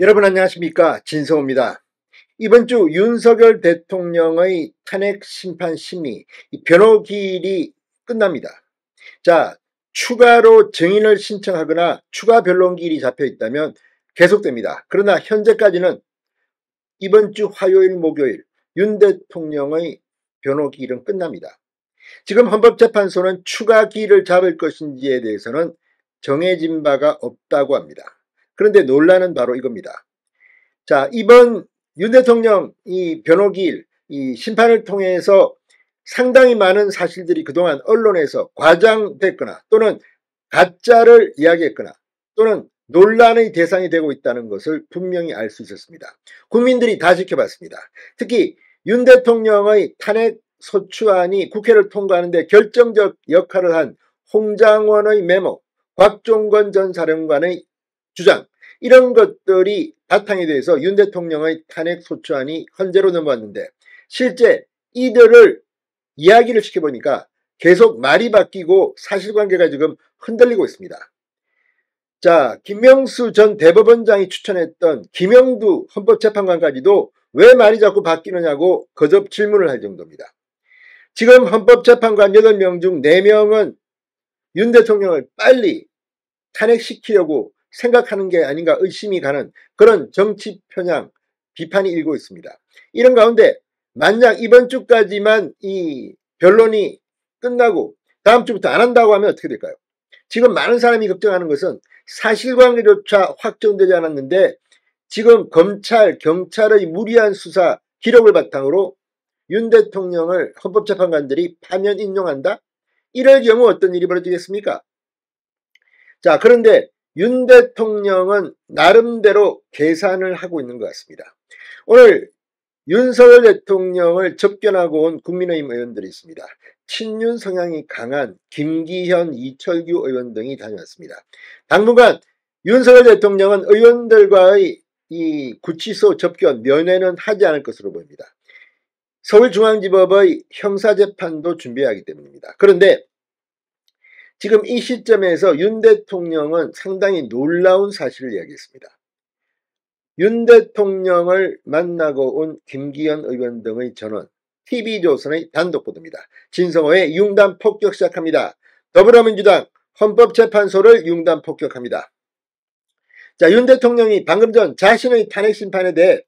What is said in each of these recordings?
여러분 안녕하십니까, 진성호입니다. 이번 주 윤석열 대통령의 탄핵 심판 심리 변호기일이 끝납니다. 자, 추가로 증인을 신청하거나 추가 변론기일이 잡혀 있다면 계속됩니다. 그러나 현재까지는 이번 주 화요일 목요일 윤 대통령의 변호기일은 끝납니다. 지금 헌법재판소는 추가 기일을 잡을 것인지에 대해서는 정해진 바가 없다고 합니다. 그런데 논란은 바로 이겁니다. 자, 이번 윤 대통령 이 변호기일, 이 심판을 통해서 상당히 많은 사실들이 그동안 언론에서 과장됐거나 또는 가짜를 이야기했거나 또는 논란의 대상이 되고 있다는 것을 분명히 알 수 있었습니다. 국민들이 다 지켜봤습니다. 특히 윤 대통령의 탄핵 소추안이 국회를 통과하는 데 결정적 역할을 한 홍장원의 메모, 곽종건 전 사령관의 주장, 이런 것들이 바탕이 돼서 윤 대통령의 탄핵 소추안이 헌재로 넘어왔는데 실제 이들을 이야기를 시켜보니까 계속 말이 바뀌고 사실관계가 지금 흔들리고 있습니다. 자, 김명수 전 대법원장이 추천했던 김영두 헌법재판관까지도 왜 말이 자꾸 바뀌느냐고 거듭 질문을 할 정도입니다. 지금 헌법재판관 8명 중 4명은 윤 대통령을 빨리 탄핵시키려고 생각하는 게 아닌가 의심이 가는 그런 정치 편향, 비판이 일고 있습니다. 이런 가운데 만약 이번 주까지만 이 변론이 끝나고 다음 주부터 안 한다고 하면 어떻게 될까요? 지금 많은 사람이 걱정하는 것은 사실관계조차 확정되지 않았는데 지금 검찰, 경찰의 무리한 수사 기록을 바탕으로 윤 대통령을 헌법재판관들이 파면 인용한다? 이럴 경우 어떤 일이 벌어지겠습니까? 자, 그런데 윤 대통령은 나름대로 계산을 하고 있는 것 같습니다. 오늘 윤석열 대통령을 접견하고 온 국민의힘 의원들이 있습니다. 친윤 성향이 강한 김기현, 이철규 의원 등이 다녀왔습니다. 당분간 윤석열 대통령은 의원들과의 이 구치소 접견 면회는 하지 않을 것으로 보입니다. 서울중앙지법의 형사재판도 준비해야 하기 때문입니다. 그런데 지금 이 시점에서 윤 대통령은 상당히 놀라운 사실을 이야기했습니다. 윤 대통령을 만나고 온 김기현 의원 등의 전원, TV조선의 단독 보도입니다. 진성호의 융단 폭격 시작합니다. 더불어민주당 헌법재판소를 융단 폭격합니다. 자, 윤 대통령이 방금 전 자신의 탄핵 심판에 대해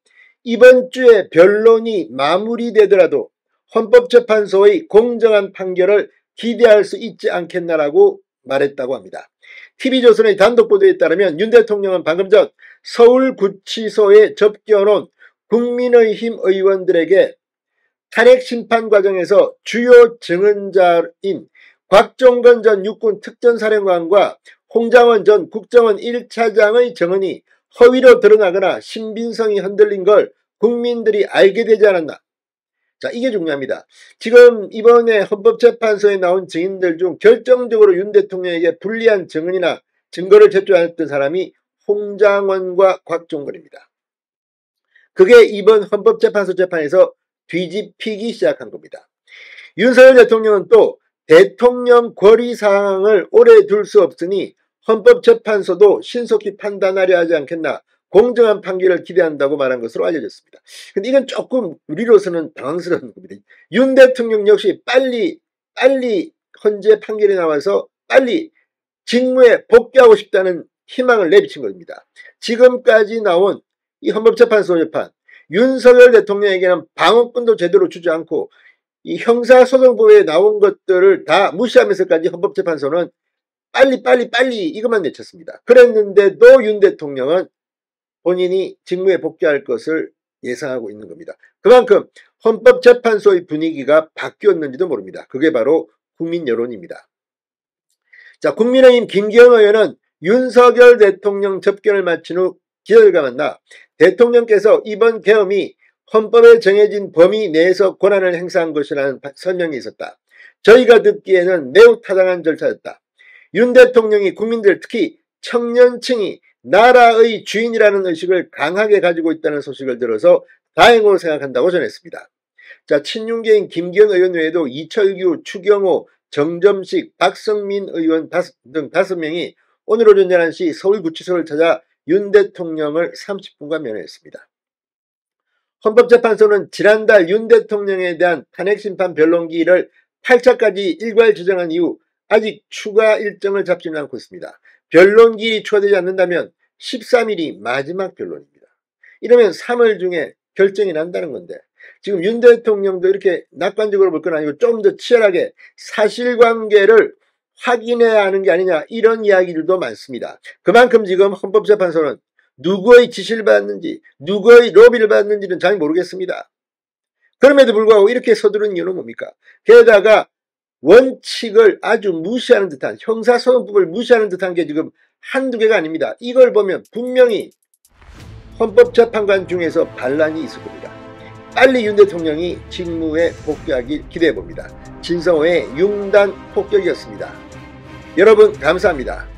이번 주에 변론이 마무리되더라도 헌법재판소의 공정한 판결을 기대할 수 있지 않겠나라고 말했다고 합니다. TV조선의 단독 보도에 따르면 윤 대통령은 방금 전 서울구치소에 접견온 국민의힘 의원들에게 탄핵 심판 과정에서 주요 증언자인 곽종건 전 육군 특전사령관과 홍장원 전 국정원 1차장의 증언이 허위로 드러나거나 신빙성이 흔들린 걸 국민들이 알게 되지 않았나. 자, 이게 중요합니다. 지금 이번에 헌법재판소에 나온 증인들 중 결정적으로 윤 대통령에게 불리한 증언이나 증거를 제출했던 사람이 홍장원과 곽종건입니다. 그게 이번 헌법재판소 재판에서 뒤집히기 시작한 겁니다. 윤석열 대통령은 또 대통령 권리 사항을 오래 둘 수 없으니 헌법재판소도 신속히 판단하려 하지 않겠나, 공정한 판결을 기대한다고 말한 것으로 알려졌습니다. 근데 이건 조금 우리로서는 당황스러운 겁니다. 윤 대통령 역시 빨리 헌재 판결이 나와서 빨리 직무에 복귀하고 싶다는 희망을 내비친 겁니다. 지금까지 나온 이 헌법재판소 재판, 윤석열 대통령에게는 방어권도 제대로 주지 않고 이 형사소송법에 나온 것들을 다 무시하면서까지 헌법재판소는 빨리 이것만 내쳤습니다. 그랬는데도 윤 대통령은 본인이 직무에 복귀할 것을 예상하고 있는 겁니다. 그만큼 헌법재판소의 분위기가 바뀌었는지도 모릅니다. 그게 바로 국민 여론입니다. 자, 국민의힘 김기현 의원은 윤석열 대통령 접견을 마친 후 기자들과 만나 대통령께서 이번 계엄이 헌법에 정해진 범위 내에서 권한을 행사한 것이라는 설명이 있었다. 저희가 듣기에는 매우 타당한 절차였다. 윤 대통령이 국민들, 특히 청년층이 나라의 주인이라는 의식을 강하게 가지고 있다는 소식을 들어서 다행으로 생각한다고 전했습니다. 자, 친윤계인 김기현 의원 외에도 이철규, 추경호, 정점식, 박성민 의원 등 5명이 오늘 오전 11시 서울구치소를 찾아 윤 대통령을 30분간 면회했습니다. 헌법재판소는 지난달 윤 대통령에 대한 탄핵심판 변론기일을 8차까지 일괄 조정한 이후 아직 추가 일정을 잡지는 않고 있습니다. 변론기일이 추가되지 않는다면 13일이 마지막 변론입니다. 이러면 3월 중에 결정이 난다는 건데 지금 윤 대통령도 이렇게 낙관적으로 볼 건 아니고 좀 더 치열하게 사실관계를 확인해야 하는 게 아니냐 이런 이야기들도 많습니다. 그만큼 지금 헌법재판소는 누구의 지시를 받았는지 누구의 로비를 받았는지는 잘 모르겠습니다. 그럼에도 불구하고 이렇게 서두른 이유는 뭡니까? 게다가 원칙을 아주 무시하는 듯한 형사소송법을 무시하는 듯한 게 지금 한두 개가 아닙니다. 이걸 보면 분명히 헌법재판관 중에서 반란이 있을 겁니다. 빨리 윤 대통령이 직무에 복귀하길 기대해봅니다. 진성호의 융단 폭격이었습니다. 여러분 감사합니다.